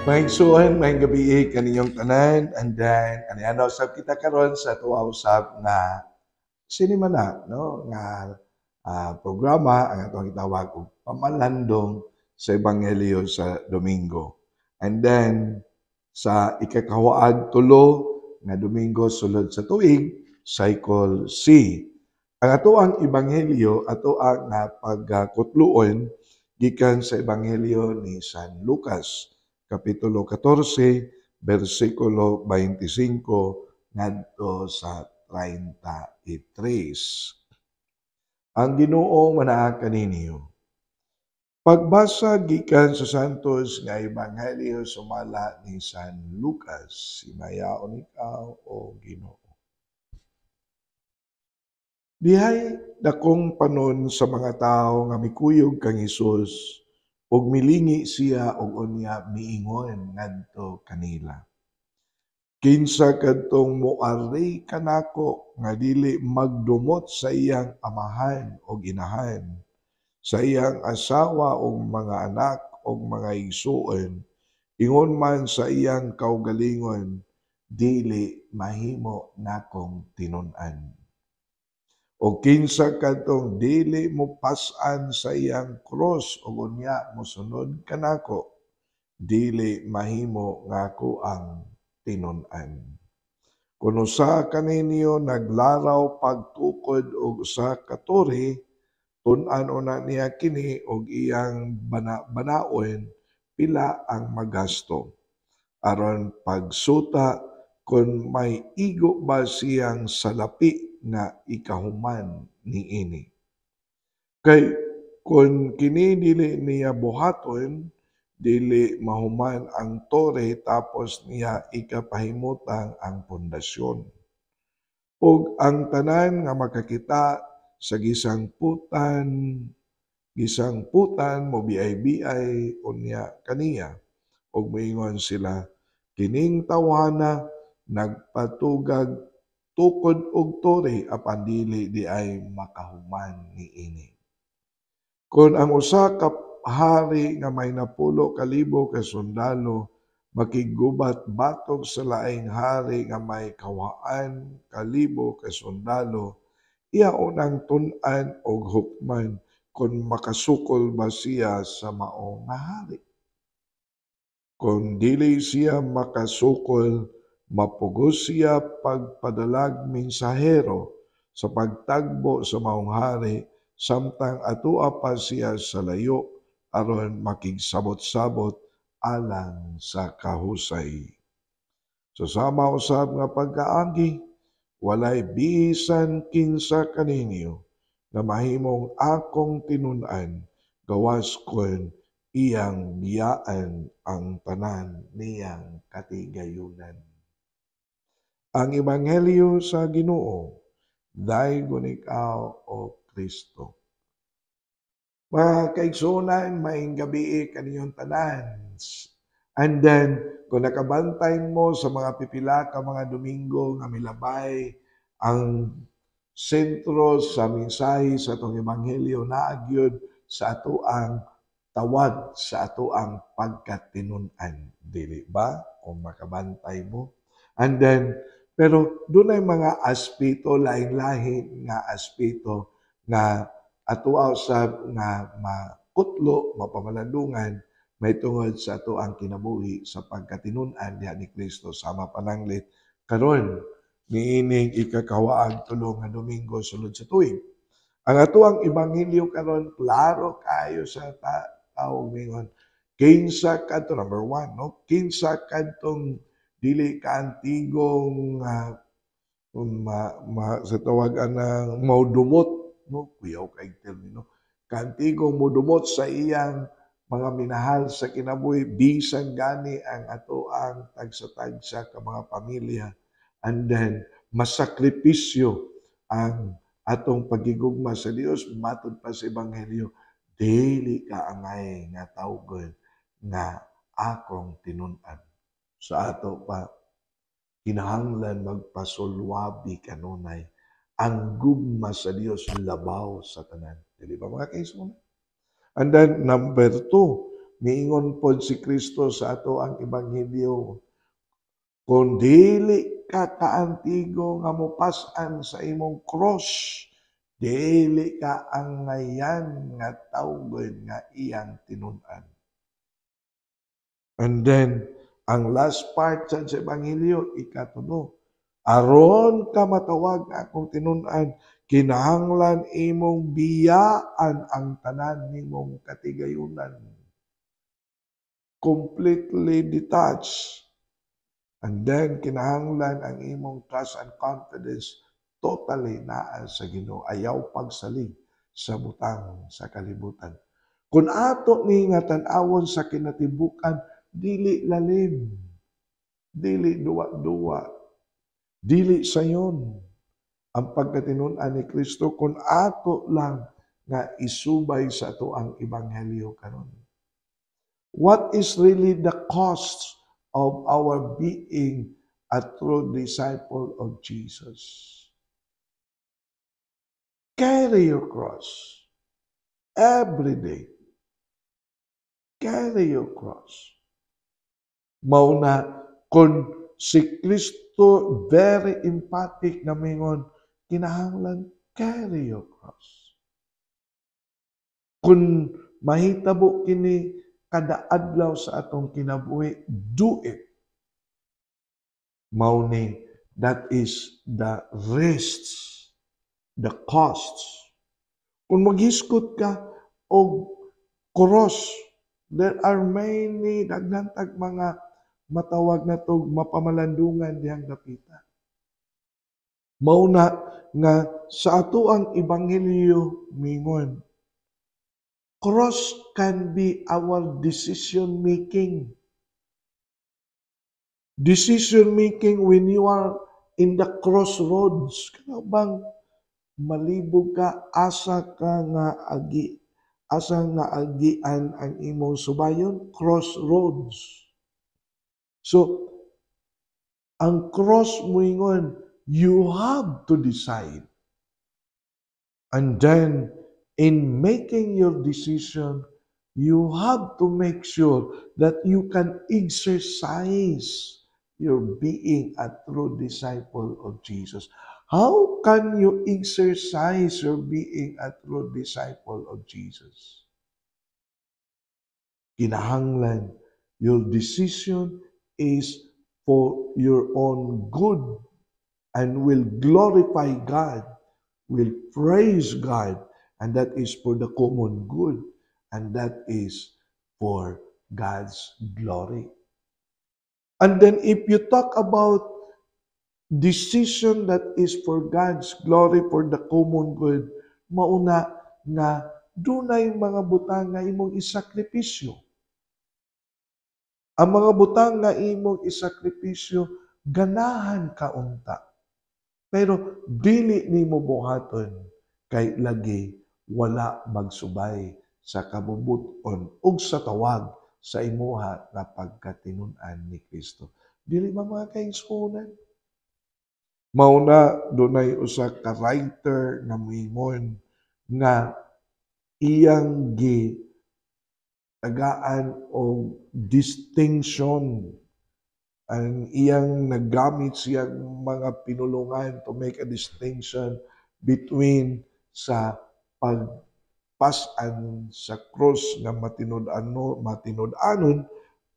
Maigsuon, maayong gabi kaninyong tanan, and then kaniana usab kita karon sa tuwa usab nga sinima na no nga programa ang atong gitawag og pamalandong sa ebanghelyo sa Domingo. And then sa ikakawaad tulo nga Domingo sulod sa tuig, cycle C. Ang atoang ebanghelyo atoa nga pagkutluon gikan sa ebanghelyo ni San Lucas kapitulo 14, versikulo 25 ngadto sa 33. Ang Ginoo manaa kaninyo. Pagbasa gikan sa Santos nga Ebanghelyo sumala ni San Lucas, simayaon ikaw o Ginoo. Dihay dakong panon sa mga tao nga mikuyog kang Hesus ug milingi siya og unya miingon ngadto kanila. Kinsa kadtong moari kanako nga dili magdumot sa iyang amahan o inahan, sa iyang asawa o mga anak o mga igsuon, ingon man sa iyang kaugalingon, dili mahimo nakong tinun-an. O kinsa kadtong dili mo pas-an sa iyang cross o unya mosunod kanako, dili mahimo nga ako ang tinun-an. Kung usa kaninyo naglaraw pagtukod og usa ka tore, tun-an una niya kini og iyang banaon pila ang magasto. Aron pagsuta kung may igo ba siyang salapi nga ikahuman niini. Kay kung kini dili niya buhaton, dili mahuman ang tore tapos niya ikapahimutang ang pundasyon. Ug ang tanan nga makakita sa gisangputan mo biay-biay unya kaniya ug moingon sila, kining tawhana nagpatugag tukod og tore apan dili di ay makahuman niini. Kung ang usa ka hari nga may 10,000 ka sundalo makigubat batok sa laing hari nga may 100,000 ka sundalo, iya unang tun-an og hukman kung makasukol ba siya sa mao nga hari. Kung dili siya makasukol, mapugos siya pagpadalag mensahero sa pagtagbo sa maong hari samtang atua pa siya sa layo aron makigsabot-sabot alang sa kahusay. Susama usab nga pagkaagi, walay bisan kinsa kaninyo na mahimong akong tinun-an gawas kon iyang biyaan ang tanan niyang katigayunan. Ang Ebanghelyo sa Ginoo, daygon ikaw o Kristo. Mga kaigsunan, maayong gabi kaninyong tanan. And then, kung nakabantay mo sa mga pipila ka mga Domingo nga milabay, ang sentro sa mensahe sa atong Ebanghelyo naagyod sa atoang tawag sa atoang pagkatinun-an, dili ba? Kung makabantay mo. And then, pero doon ay mga aspeto, lain-lain nga aspeto nga atoa usab nga makutlo, mapamalandungan, may tungod sa atoang kinabuhi sa pagkatinun-an diha ni Kristo sama pananglit karon niining ikakawaang tulo nga Domingo sulod sa tuig. Ang atoang ebanghelyo karon klaro kayo sa tao mingon. Kinsa kadto number 1, no? Kinsa kadtong dili kaantigong sa tawagan ng maudumot, no? Kuyaw kay termino. Kaantigong modumot sa iyang mga minahal sa kinabuhi bisan gani ang atoang tagsa-tagsa ka mga pamilya, and then masakripisyo ang atong pagigugma sa Dios matod pa sa ebanghelyo, dili ka angay nga tawgon nga akong tinun-an. Sa ato pa kinahanglan magpasulwabi kanunay ang gugma sa Dios labaw sa tanan. Dili ba mga kaigsunan? And then number 2, Miingon pod si Kristo sa ato ang ebanghelyo, kung dili ka kaantigo nga mopas-an sa imong cross, dili ka ang ngayan nga tawgon nga iyang tinun-an. And then, ang last part sa ebanghelyo, ikatulo, aron ka matawag nga akong tinun-an, kinahanglan imong biyaan ang tanan nimong katigayunan. Completely detached. And then, kinahanglan ang imong trust and confidence totally naa sa Ginoo. Ayaw pagsalig sa butang sa kalibutan. Kung ato ni nga tan-awon sa kinatibukan, dili lalim, dili duwa-duwa, dili sayon ang pagkatinunan ni Kristo kung ato lang nga isubay sa ato ang ebanghelyo karon. What is really the cost of our being a true disciple of Jesus? Carry your cross every day. Carry your cross. Mauna, kung si Kristo very emphatic na mingon, kinahanglan carry your cross. Kung mahitabo kini kada adlaw sa atong kinabuhi, do it. Mauni, that is the risks, the costs. Kung maghiskot ka og cross, there are many dagnantag mga matawag na to mapamalandungan diyang dapita. Mauna nga sa ato ang ebanghelyo mingon, cross can be our decision making. Decision making when you are in the crossroads. Kaya bang malibog ka, asa nga agian ang imong subayon? Crossroads. So, ang cross moingon, you have to decide. And then, in making your decision, you have to make sure that you can exercise your being a true disciple of Jesus. How can you exercise your being a true disciple of Jesus? Kinahanglan, your decision is for your own good and will glorify God, will praise God, and that is for the common good, and that is for God's glory. And then if you talk about decision that is for God's glory, for the common good, mauna nga dunay mga butang nga imong isakripisyo. Ang mga butang nga imong isakripisyo, ganahan kaunta. Pero dili nimo buhaton kay lagi wala magsubay sa kabubuton ug sa tawag sa imuha nga pagkatinun-an ni Kristo. Dili ba mga kaigsuonan? Mauna dunay usa ka writer nga moingon nga iyang tagaan og distinction. Ang iyang naggamit siyang mga pinulungan to make a distinction between sa pagpasan sa cross nga matinud-anon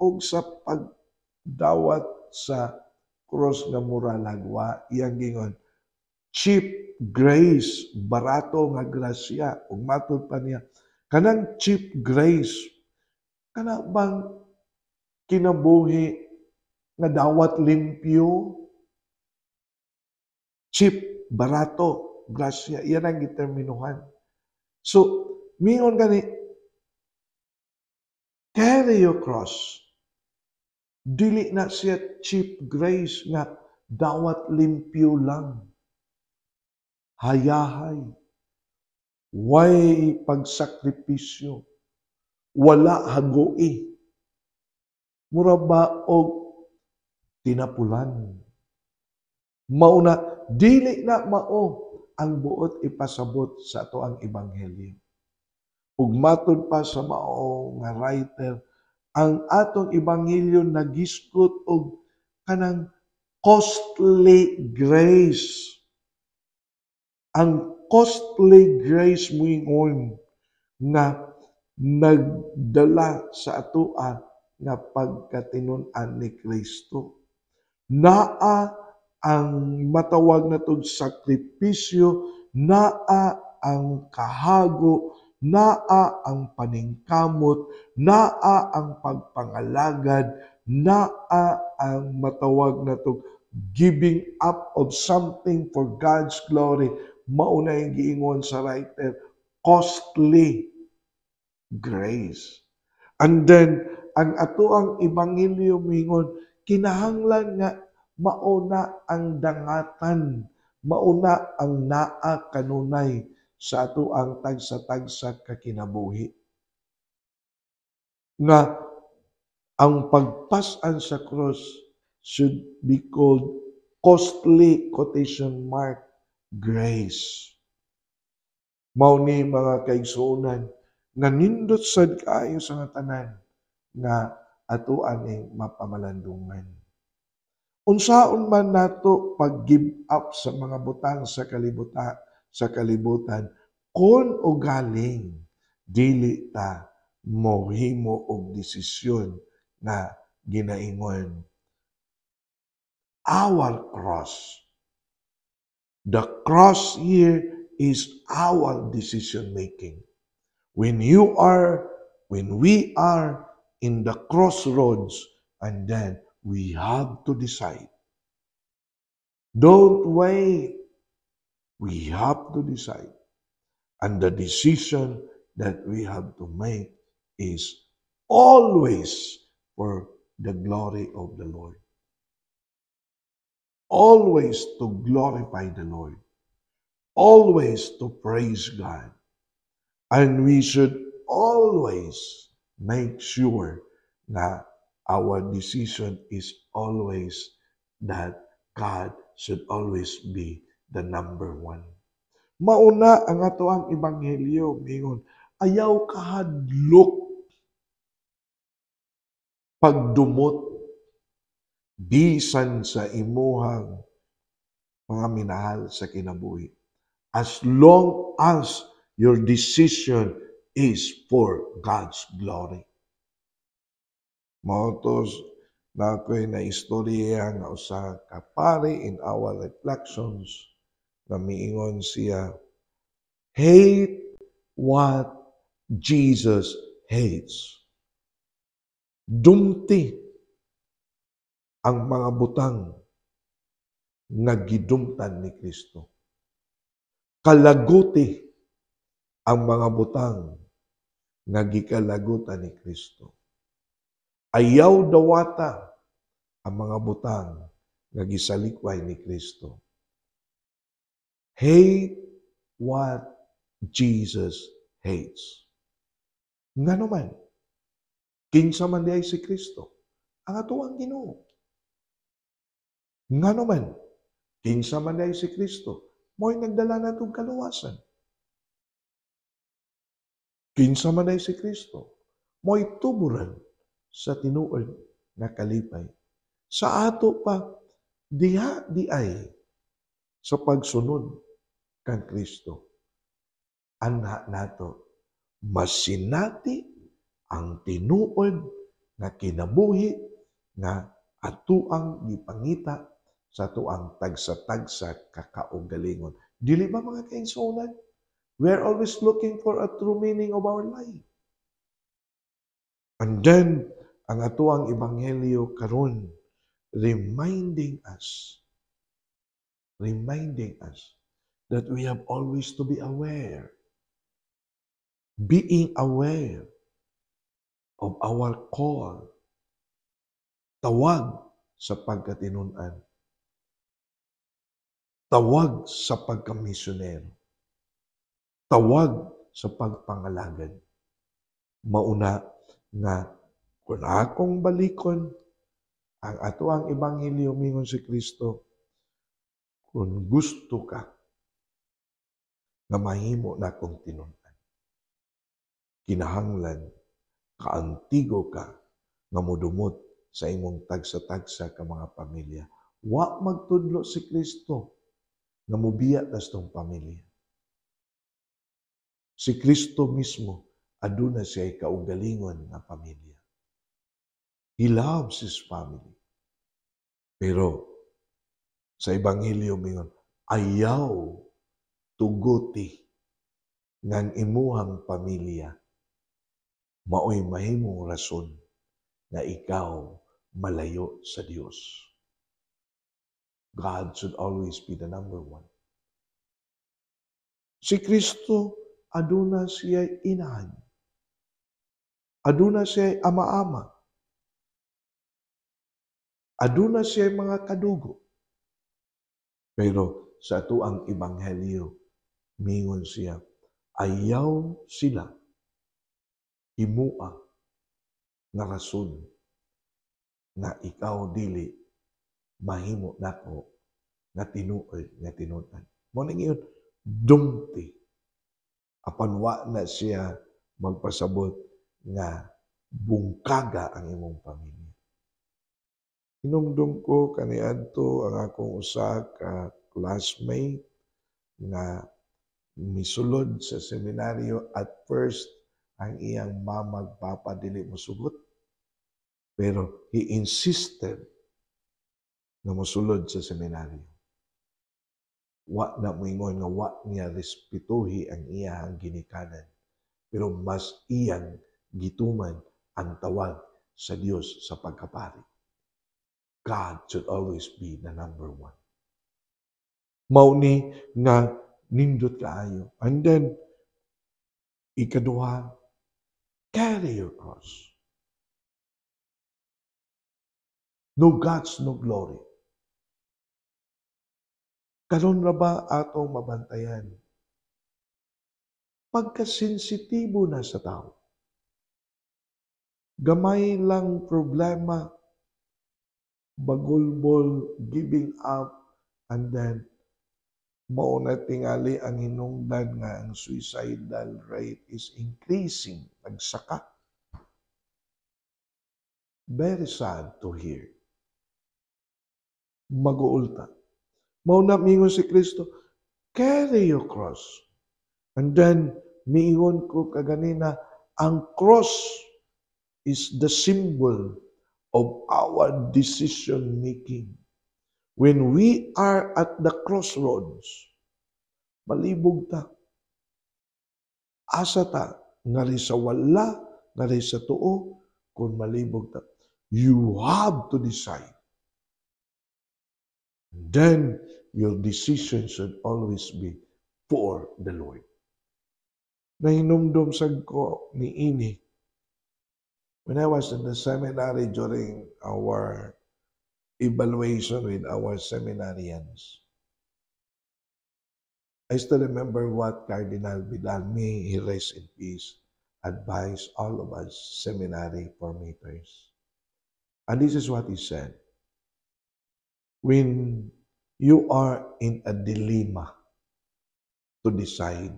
o sa pagdawat sa cross nga mura lagwa. Iyang gingon, cheap grace, barato nga grasya. Ug matud pa niya, kanang cheap grace, kana bang kinabuhi nga dawat limpyo, cheap, barato, grasya. Iyan ang determinuhan. So, mingon gani, carry your cross. Dili na siya cheap grace nga dawat limpyo lang. Hayahay. Way pagsakripisyo. Wala hagoi. Mura ba og tinapulan. Mauna, dili na mao ang buot ipasabot sa ato ang ebanghelyo. Ug matud pa sa mao nga writer, ang atong ebanghelyo nagisgot og kanang costly grace. Ang costly grace moingon nga nagdala sa atoa nga pagkatinon-an ni Kristo. Naa ang matawag natong sakripisyo, naa ang kahago, naa ang paningkamot, naa ang pagpangalagad, naa ang matawag natong giving up of something for God's glory. Mao na yung giingon sa writer, costly grace. And then, ang ato ang ebanghelyo mingon, kinahanglan nga mauna ang dangatan, mauna ang naa kanunay sa ato ang tagsa-tagsa ka kinabuhi. Nga ang pagpas-an sa cross should be called costly quotation mark grace. Mao ni mga kaigsuonan nga nindot sad kaayo sa nga tanan nga ato aning mapamalandungan. Unsaon man nato pag-give up sa mga butang sa kalibutan kun o galing dili ta mohimo og desisyon na ginaingon our cross. The cross here is our decision making. When we are in the crossroads, and then we have to decide. Don't wait. We have to decide. And the decision that we have to make is always for the glory of the Lord. Always to glorify the Lord. Always to praise God. And we should always make sure na our decision is always that God should always be the number one. Mauna ang ato ang ebanghelyo, mingon, ayaw kahadlok pagdumot bisan sa imuhang mga minahal sa kinabuhi. As long as your decision is for God's glory. Mautos na ako'y naistorya nga usa ka pari in our reflections na miingon siya, hate what Jesus hates. Dumti ang mga butang nga gidumtan ni Kristo. Kalaguti ang mga butang nga gikalagutan ni Kristo. Ayaw dawata ang mga butang nga gisalikway ni Kristo. Hate what Jesus hates. Nga naman, kinsa man diay si Kristo, ang atuang Ginoo. Nga naman, kinsa man diay si Kristo, mo'y nagdala natong kaluwasan. Kinsa man diay si Kristo, mo'y tuburan sa tinuod nga kalipay. Sa ato pa, diha di ay sa pagsunod kang Kristo. Anha nato, masinati ang tinuod nga kinabuhi nga atuang gipangita sa tuang tagsa-tagsa kakaugalingon. Dili ba mga kaigsuonan? We're always looking for a true meaning of our life. And then, ang atuang ebanghelyo karon reminding us that we have always to be aware, being aware of our call, tawag sa pagkatinunan, tawag sa pagkamisyonero, tawag sa pagpangalagad. Mauna nga kung akong balikon ang ato ang ebanghelyo mingon si Kristo, kung gusto ka na mahimo na kong tinunan, kinahanglan kaantigo ka nga modumot sa imong tagsa-tagsa ka mga pamilya. Wa magtudlo si Kristo nga mobiya tas tong pamilya. Si Kristo mismo aduna siya kaugalingon nga pamilya. He loves his family. Pero sa Ebanghelyo mingon, ayaw tuguti ngang imuhang pamilya maoy mahimong rason na ikaw malayo sa Dios. God should always be the number one. Si Kristo aduna siya inahan. Aduna siya ama-ama. Aduna siya mga kadugo. Pero sa atuang Ebanghelyo, mingon siya, ayaw sila himua nga rason na ikaw dili mahimo nako nga tinuod nga tinud-an. Mo ning iyon, dumti. Apan wa na siya magpasabot nga bungkaga ang imong pamilya. Hinumdum ko kaniadto ang akong usa ka classmate nga misulod sa seminaryo. At first, ang iyang mama ug papa dili mosugot. Pero he insisted na mosulod sa seminaryo. Wa na moingon nga wa niya respetuhi ang iyang ginikanan. Pero mas iyang gituman ang tawag sa Dios sa pagkapari. God should always be the number one. Mauni nga nindot kaayo. And then, ikaduha, carry your cross. No guts, no glory. Karon ra ba atong mabantayan? Pagkasensitibo na sa tao. Gamay lang problema, bagulbol, giving up, and then mauna tingali ang hinungdan nga ang suicidal rate is increasing. Nagsaka. Very sad to hear. Mag-uulta. Mauna mingon si Kristo, carry your cross. And then, miingon ko kaganina, ang cross is the symbol of our decision making. When we are at the crossroads, malibog ta. Asa ta, ngari sa wala, ngari sa tuo, kung malibog ta. You have to decide. Then, your decision should always be for the Lord. Nahinumdum sad ko ni ini. When I was in the seminary during our evaluation with our seminarians, I still remember what Cardinal Vidal, may he rest in peace, advised all of us seminary formators. And this is what he said. When you are in a dilemma to decide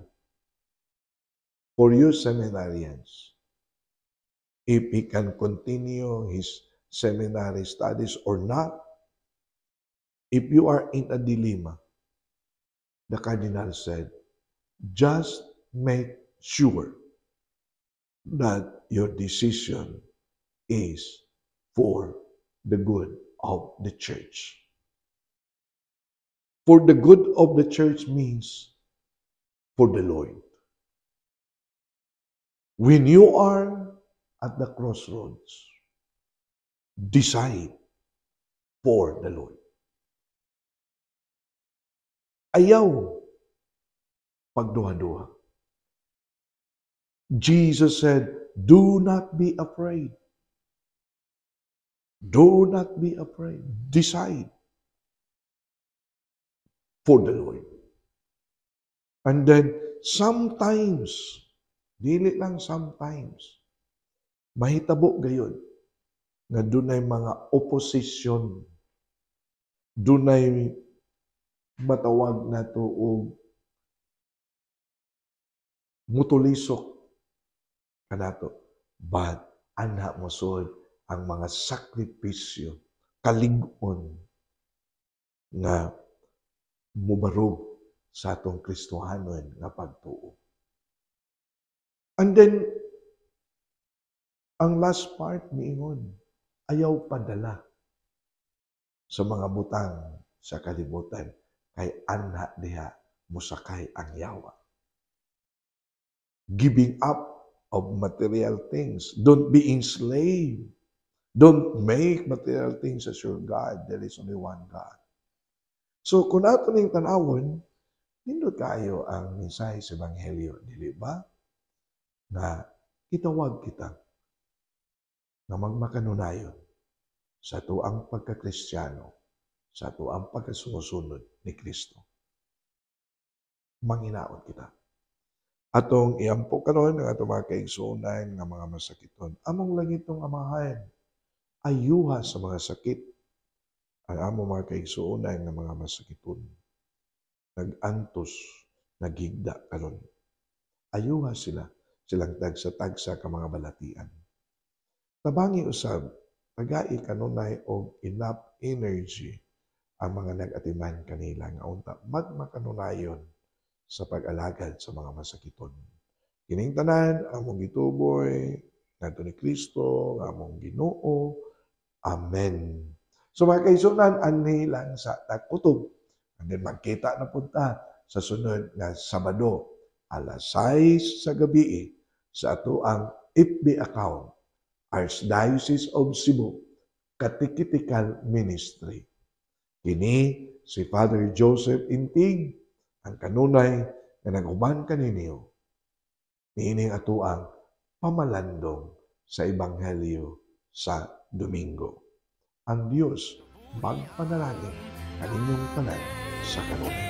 for your seminarians, if he can continue his seminary studies or not, if you are in a dilemma, the Cardinal said, just make sure that your decision is for the good of the church. For the good of the church means for the Lord. When you are at the crossroads, decide for the Lord. Ayaw pagduha-duha. Jesus said, do not be afraid. Do not be afraid. Decide for the Lord. And then, sometimes, dili lang sometimes, mahitabo gayon nga dunay mga opposition, dunay matawag na to og mutulisok kanato. But, anak mo sud, ang mga sakripisyo, kalig-on nga mubarog sa atong Kristohanon nga pagtuo. And then, ang last part niingon, ayaw padala sa mga butang sa kalibutan kay anha diha musakay ang yawa. Giving up of material things. Don't be enslaved. Don't make material things as your God. There is only one God. So, kung ato ning tanawon, nindot kayo ang mensahe sa Ebanghelyo, dili ba? Na itawag kita na magmakanunayon sa tuang pagkakristyano, sa tuang pagkasumusunod ni Kristo. Manginaon kita. Atong iampo karon ang atong mga kaigsuonan nga mga masakiton. Among langit tong amahan, ayuha sa mga sakit ang among mga kaigsuonan nga mga masakiton. Nag-antos, naghigda karon. Ayuha silang tagsa-tagsa ka mga balatian. Tabangi usab, tagai kanunay og enough energy ang mga nag-atiman kanila nga unta magmakanunayon sa pag-alagad sa mga masakiton. Kining tanan among gituboy ngadto ni Kristo, among Ginoo. Amen. So mga kaigsuonan, anhi lang sa tagkutob. And then magkita na punta sa sunod nga Sabado, alas 6 sa gabi sa ato ang FB account, Archdiocese of Cebu Catechetical Ministry. Kini si Father Joseph Intig, ang kanunay nga naghuban kaninyo, niining ato ang pamalandong sa Ebanghelyo sa Domingo. Ang Diyos magpanalangin kaninyong tanan sa kanunay.